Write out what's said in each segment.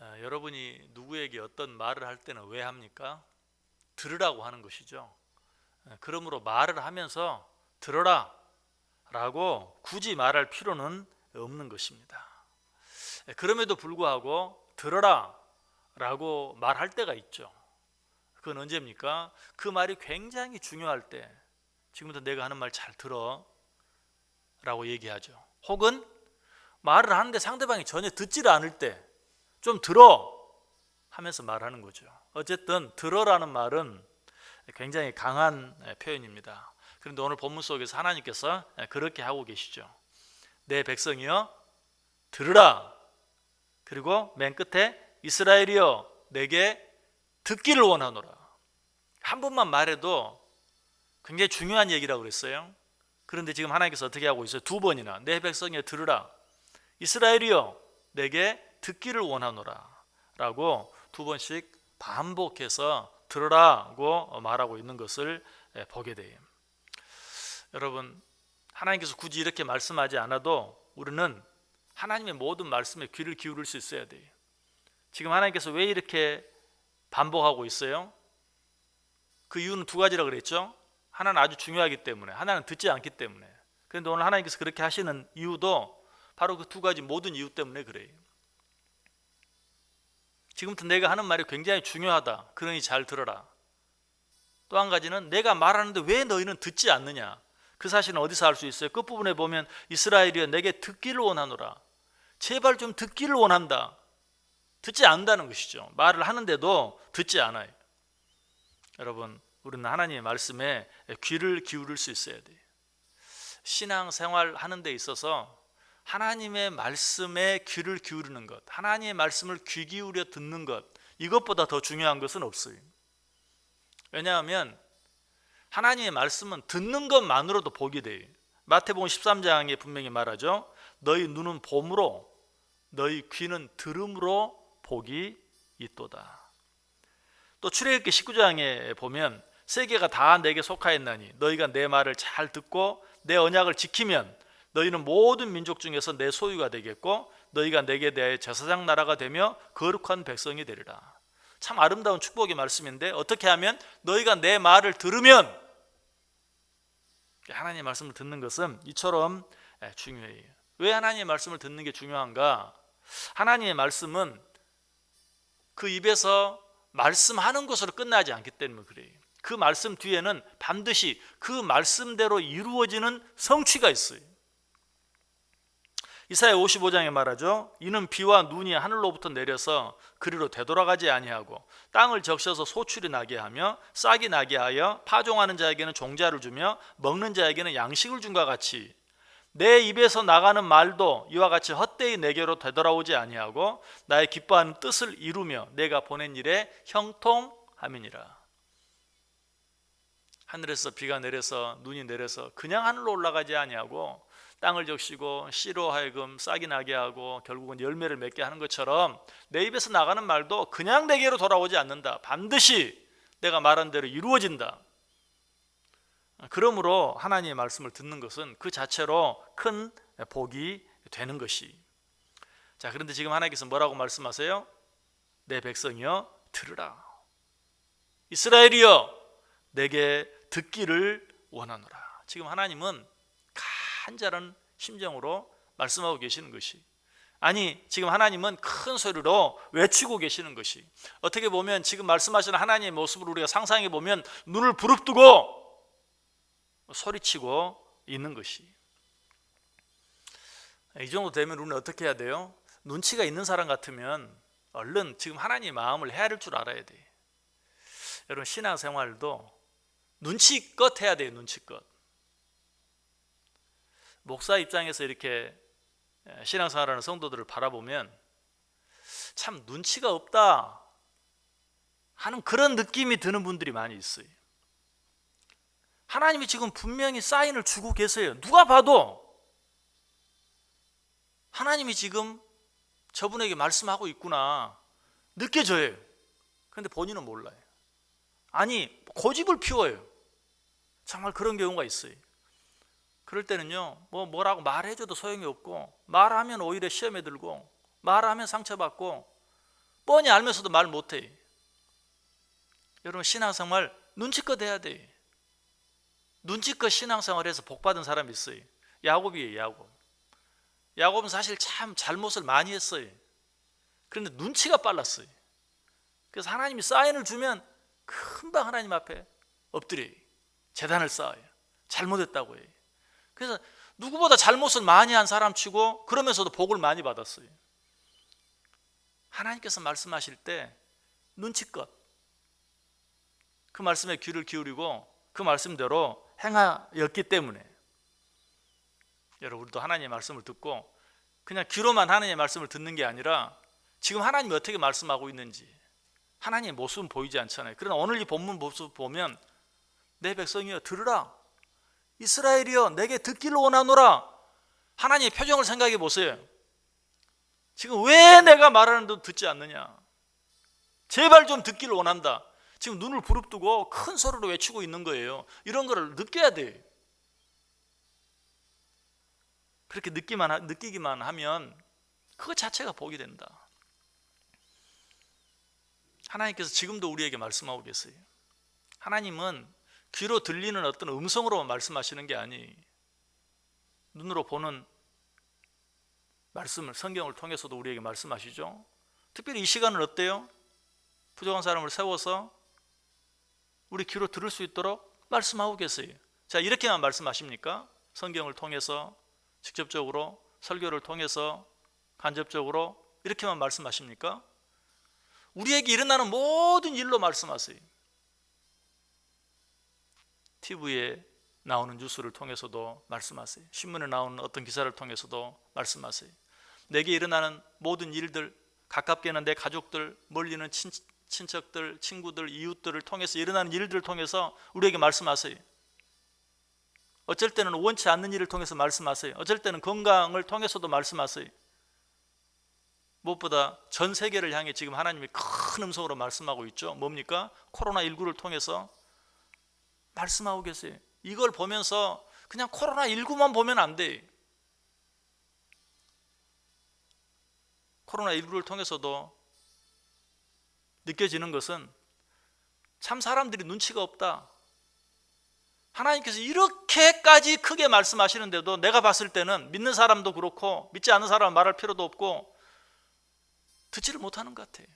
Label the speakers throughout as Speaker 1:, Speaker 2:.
Speaker 1: 여러분이 누구에게 어떤 말을 할 때는 왜 합니까? 들으라고 하는 것이죠. 그러므로 말을 하면서 들어라 라고 굳이 말할 필요는 없는 것입니다. 그럼에도 불구하고 들어라 라고 말할 때가 있죠. 그건 언제입니까? 그 말이 굉장히 중요할 때, 지금부터 내가 하는 말 잘 들어 라고 얘기하죠. 혹은 말을 하는데 상대방이 전혀 듣지를 않을 때 좀 들어 하면서 말하는 거죠. 어쨌든 들어라는 말은 굉장히 강한 표현입니다. 그런데 오늘 본문 속에서 하나님께서 그렇게 하고 계시죠. 내 백성이여 들으라. 그리고 맨 끝에 이스라엘이여 내게 듣기를 원하노라. 한 번만 말해도 굉장히 중요한 얘기라고 그랬어요. 그런데 지금 하나님께서 어떻게 하고 있어요? 두 번이나 내 백성이여 들으라. 이스라엘이여 내게 듣기를 원하노라 라고 두 번씩 반복해서 들으라고 말하고 있는 것을 보게 돼요. 여러분, 하나님께서 굳이 이렇게 말씀하지 않아도 우리는 하나님의 모든 말씀에 귀를 기울일 수 있어야 돼요. 지금 하나님께서 왜 이렇게 반복하고 있어요? 그 이유는 두 가지라고 그랬죠. 하나는 아주 중요하기 때문에, 하나는 듣지 않기 때문에. 그런데 오늘 하나님께서 그렇게 하시는 이유도 바로 그 두 가지 모든 이유 때문에 그래요. 지금부터 내가 하는 말이 굉장히 중요하다. 그러니 잘 들어라. 또 한 가지는 내가 말하는데 왜 너희는 듣지 않느냐. 그 사실은 어디서 알 수 있어요? 끝부분에 보면 이스라엘이여 내게 듣기를 원하노라. 제발 좀 듣기를 원한다. 듣지 않는다는 것이죠. 말을 하는데도 듣지 않아요. 여러분, 우리는 하나님의 말씀에 귀를 기울일 수 있어야 돼요. 신앙생활 하는 데 있어서 하나님의 말씀에 귀를 기울이는 것, 하나님의 말씀을 귀 기울여 듣는 것, 이것보다 더 중요한 것은 없어요. 왜냐하면 하나님의 말씀은 듣는 것만으로도 복이 돼요. 마태복음 13장에 분명히 말하죠. 너희 눈은 봄으로 너희 귀는 들음으로 복이 있도다. 또 출애굽기 19장에 보면 세계가 다 내게 속하였나니 너희가 내 말을 잘 듣고 내 언약을 지키면 너희는 모든 민족 중에서 내 소유가 되겠고 너희가 내게 대하여 제사장 나라가 되며 거룩한 백성이 되리라. 참 아름다운 축복의 말씀인데 어떻게 하면 너희가 내 말을 들으면, 하나님의 말씀을 듣는 것은 이처럼 중요해요. 왜 하나님의 말씀을 듣는 게 중요한가? 하나님의 말씀은 그 입에서 말씀하는 것으로 끝나지 않기 때문에 그래요. 그 말씀 뒤에는 반드시 그 말씀대로 이루어지는 성취가 있어요. 이사야 55장에 말하죠. 이는 비와 눈이 하늘로부터 내려서 그리로 되돌아가지 아니하고 땅을 적셔서 소출이 나게 하며 싹이 나게 하여 파종하는 자에게는 종자를 주며 먹는 자에게는 양식을 준과 같이 내 입에서 나가는 말도 이와 같이 헛되이 내게로 되돌아오지 아니하고 나의 기뻐하는 뜻을 이루며 내가 보낸 일에 형통함이니라. 하늘에서 비가 내려서 눈이 내려서 그냥 하늘로 올라가지 아니하고 땅을 적시고 씨로 하여금 싹이 나게 하고 결국은 열매를 맺게 하는 것처럼 내 입에서 나가는 말도 그냥 내게로 돌아오지 않는다. 반드시 내가 말한 대로 이루어진다. 그러므로 하나님의 말씀을 듣는 것은 그 자체로 큰 복이 되는 것이. 자, 그런데 지금 하나님께서 뭐라고 말씀하세요? 내 백성이여 들으라. 이스라엘이여 내게 듣기를 원하노라. 지금 하나님은 간절한 심정으로 말씀하고 계시는 것이, 아니 지금 하나님은 큰 소리로 외치고 계시는 것이, 어떻게 보면 지금 말씀하시는 하나님의 모습을 우리가 상상해 보면 눈을 부릅뜨고 소리치고 있는 것이. 이 정도 되면 우리는 어떻게 해야 돼요? 눈치가 있는 사람 같으면 얼른 지금 하나님의 마음을 헤아릴 줄 알아야 돼. 여러분, 신앙생활도 눈치껏 해야 돼요. 눈치껏. 목사 입장에서 이렇게 신앙생활하는 성도들을 바라보면 참 눈치가 없다 하는 그런 느낌이 드는 분들이 많이 있어요. 하나님이 지금 분명히 사인을 주고 계세요. 누가 봐도 하나님이 지금 저분에게 말씀하고 있구나 느껴져요. 그런데 본인은 몰라요. 아니 고집을 피워요. 정말 그런 경우가 있어요. 그럴 때는요, 뭐라고 말해줘도 소용이 없고, 말하면 오히려 시험에 들고, 말하면 상처받고, 뻔히 알면서도 말 못해. 여러분, 신앙생활 눈치껏 해야 돼. 눈치껏 신앙생활에서 복받은 사람이 있어요. 야곱이에요. 야곱은 사실 참 잘못을 많이 했어요. 그런데 눈치가 빨랐어요. 그래서 하나님이 사인을 주면 금방 하나님 앞에 엎드려요. 제단을 쌓아요. 잘못했다고 해요. 그래서 누구보다 잘못을 많이 한 사람 치고 그러면서도 복을 많이 받았어요. 하나님께서 말씀하실 때 눈치껏 그 말씀에 귀를 기울이고 그 말씀대로 행하였기 때문에, 여러분, 우리도 하나님의 말씀을 듣고 그냥 귀로만 하나님의 말씀을 듣는 게 아니라 지금 하나님이 어떻게 말씀하고 있는지 하나님의 모습은 보이지 않잖아요. 그러나 오늘 이 본문 모습 보면 내 백성이여 들으라, 이스라엘이여 내게 듣기를 원하노라. 하나님의 표정을 생각해 보세요. 지금 왜 내가 말하는데도 듣지 않느냐? 제발 좀 듣기를 원한다. 지금 눈을 부릅뜨고 큰 소리로 외치고 있는 거예요. 이런 거를 느껴야 돼. 그렇게 느끼기만 하면 그거 자체가 복이 된다. 하나님께서 지금도 우리에게 말씀하고 계세요. 하나님은 귀로 들리는 어떤 음성으로만 말씀하시는 게 아니, 눈으로 보는 말씀을, 성경을 통해서도 우리에게 말씀하시죠. 특별히 이 시간은 어때요? 부족한 사람을 세워서 우리 귀로 들을 수 있도록 말씀하고 계세요. 자, 이렇게만 말씀하십니까? 성경을 통해서, 직접적으로, 설교를 통해서, 간접적으로 이렇게만 말씀하십니까? 우리에게 일어나는 모든 일로 말씀하세요. TV에 나오는 뉴스를 통해서도 말씀하세요. 신문에 나오는 어떤 기사를 통해서도 말씀하세요. 내게 일어나는 모든 일들, 가깝게는 내 가족들, 멀리는 친척들, 친구들, 이웃들을 통해서 일어나는 일들을 통해서 우리에게 말씀하세요. 어쩔 때는 원치 않는 일을 통해서 말씀하세요. 어쩔 때는 건강을 통해서도 말씀하세요. 무엇보다 전 세계를 향해 지금 하나님이 큰 음성으로 말씀하고 있죠. 뭡니까? 코로나19를 통해서 말씀하고 계세요. 이걸 보면서 그냥 코로나19만 보면 안 돼. 코로나19를 통해서도 느껴지는 것은 참 사람들이 눈치가 없다. 하나님께서 이렇게까지 크게 말씀하시는데도 내가 봤을 때는 믿는 사람도 그렇고 믿지 않는 사람은 말할 필요도 없고 듣지를 못하는 것 같아요.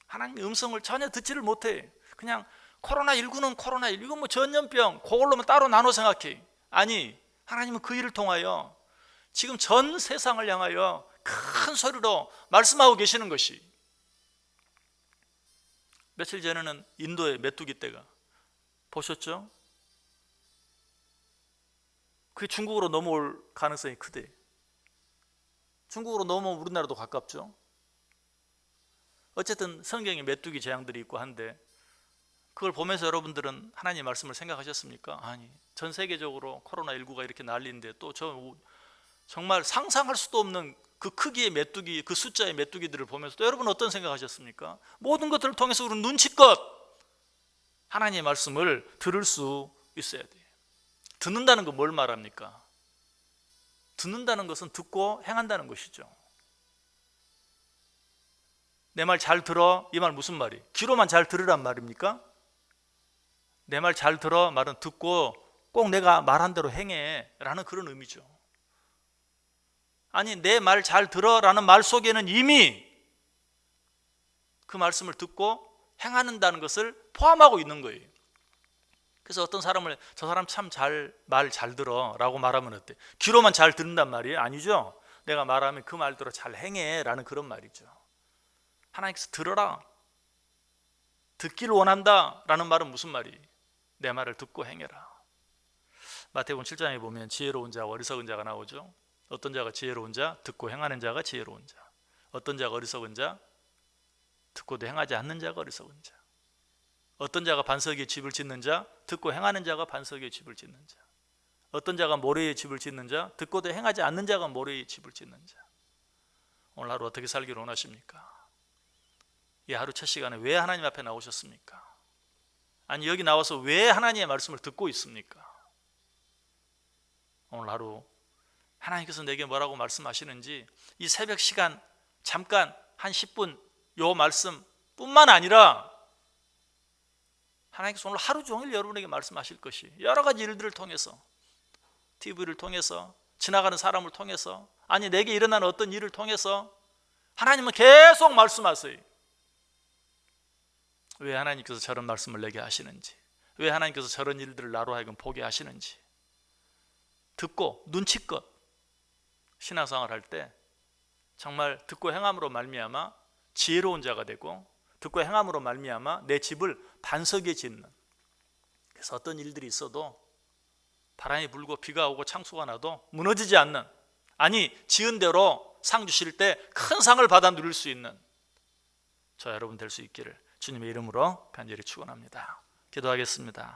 Speaker 1: 하나님의 음성을 전혀 듣지를 못해. 그냥 코로나19는 코로나19, 이건 뭐 전염병, 그걸로만 따로 나눠 생각해. 아니, 하나님은 그 일을 통하여 지금 전 세상을 향하여 큰 소리로 말씀하고 계시는 것이, 며칠 전에는 인도의 메뚜기 떼가 보셨죠? 그게 중국으로 넘어올 가능성이 크대. 중국으로 넘어오면 우리나라도 가깝죠. 어쨌든 성경에 메뚜기 재앙들이 있고 한데 그걸 보면서 여러분들은 하나님의 말씀을 생각하셨습니까? 아니, 전 세계적으로 코로나19가 이렇게 난리인데 또 정말 상상할 수도 없는 그 크기의 메뚜기, 그 숫자의 메뚜기들을 보면서 또 여러분 어떤 생각하셨습니까? 모든 것들을 통해서 우리는 눈치껏 하나님의 말씀을 들을 수 있어야 돼요. 듣는다는 건 뭘 말합니까? 듣는다는 것은 듣고 행한다는 것이죠. 내 말 잘 들어, 이 말 무슨 말이? 귀로만 잘 들으란 말입니까? 내 말 잘 들어 말은 듣고 꼭 내가 말한 대로 행해 라는 그런 의미죠. 아니, 내 말 잘 들어 라는 말 속에는 이미 그 말씀을 듣고 행한다는 것을 포함하고 있는 거예요. 그래서 어떤 사람을 저 사람 참 말 잘 들어 라고 말하면 어때? 귀로만 잘 듣는단 말이에요? 아니죠. 내가 말하면 그 말대로 잘 행해 라는 그런 말이죠. 하나님께서 들어라, 듣기를 원한다 라는 말은 무슨 말이에요? 내 말을 듣고 행해라. 마태복음 7장에 보면 지혜로운 자와 어리석은 자가 나오죠. 어떤 자가 지혜로운 자? 듣고 행하는 자가 지혜로운 자. 어떤 자가 어리석은 자? 듣고도 행하지 않는 자가 어리석은 자. 어떤 자가 반석 위에 집을 짓는 자? 듣고 행하는 자가 반석 위에 집을 짓는 자. 어떤 자가 모래 위에 집을 짓는 자? 듣고도 행하지 않는 자가 모래 위에 집을 짓는 자. 오늘 하루 어떻게 살기를 원하십니까? 이 하루 첫 시간에 왜 하나님 앞에 나오셨습니까? 아니, 여기 나와서 왜 하나님의 말씀을 듣고 있습니까? 오늘 하루 하나님께서 내게 뭐라고 말씀하시는지 이 새벽 시간 잠깐 한 10분 요 말씀뿐만 아니라 하나님께서 오늘 하루 종일 여러분에게 말씀하실 것이 여러 가지 일들을 통해서, TV를 통해서, 지나가는 사람을 통해서, 아니 내게 일어나는 어떤 일을 통해서 하나님은 계속 말씀하세요. 왜 하나님께서 저런 말씀을 내게 하시는지, 왜 하나님께서 저런 일들을 나로 하여금 보게 하시는지 듣고 눈치껏 신앙생활 할 때 정말 듣고 행함으로 말미암아 지혜로운 자가 되고, 듣고 행함으로 말미암아 내 집을 반석에 짓는, 그래서 어떤 일들이 있어도 바람이 불고 비가 오고 창수가 나도 무너지지 않는, 아니 지은 대로 상 주실 때 큰 상을 받아 누릴 수 있는 저 여러분 될 수 있기를 주님의 이름으로 간절히 축원합니다. 기도하겠습니다.